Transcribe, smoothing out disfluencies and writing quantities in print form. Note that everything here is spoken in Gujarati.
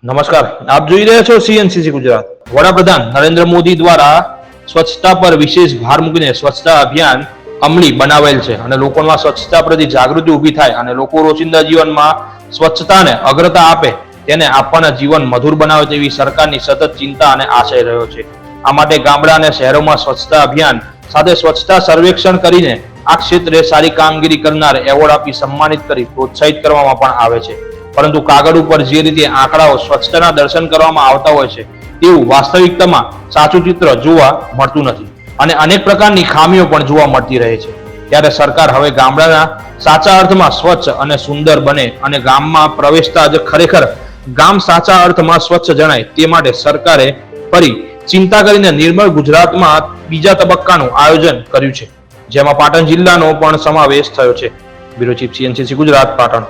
નમસ્કાર, આપ જોઈ રહ્યા છો સીએનસીસી ગુજરાત. વડાપ્રધાન નરેન્દ્ર મોદી દ્વારા સ્વચ્છતા પર વિશેષ ભાર મૂકીને સ્વચ્છતા અભિયાન અમલી બનાવેલ છે અને લોકોમાં સ્વચ્છતા પ્રતિ જાગૃતિ ઊભી થાય અને લોકો રોજિંદા જીવનમાં સ્વચ્છતાને અગ્રતા આપે, તેને આપવાના જીવન મધુર બનાવે તેવી સરકારની સતત ચિંતા અને આશય રહ્યો છે. આ માટે ગામડા અને શહેરોમાં સ્વચ્છતા અભિયાન સાથે સ્વચ્છતા સર્વેક્ષણ કરીને આ ક્ષેત્રે સારી કામગીરી કરનાર એવોર્ડ આપી સન્માનિત કરી પ્રોત્સાહિત કરવામાં પણ આવે છે. પરંતુ કાગળ ઉપર જે રીતે આંકડાઓ સ્વચ્છતાના દર્શન કરવામાં આવતા હોય છે તેવું વાસ્તવિકતામાં સાચું ચિત્ર જોવા મળતું નથી અને અનેક પ્રકારની ખામીઓ પણ જોવા મળતી રહે છે. ત્યારે સરકાર હવે ગામડાના સાચા અર્થમાં સ્વચ્છ અને સુંદર બને અને ગામમાં પ્રવેશતા જ ખરેખર ગામ સાચા અર્થમાં સ્વચ્છ જણાય તે માટે સરકારે ફરી ચિંતા કરીને નિર્મળ ગુજરાતમાં બીજા તબક્કાનું આયોજન કર્યું છે, જેમાં પાટણ જિલ્લાનો પણ સમાવેશ થયો છે. Bureau chief CNCC Gujarat, Patan.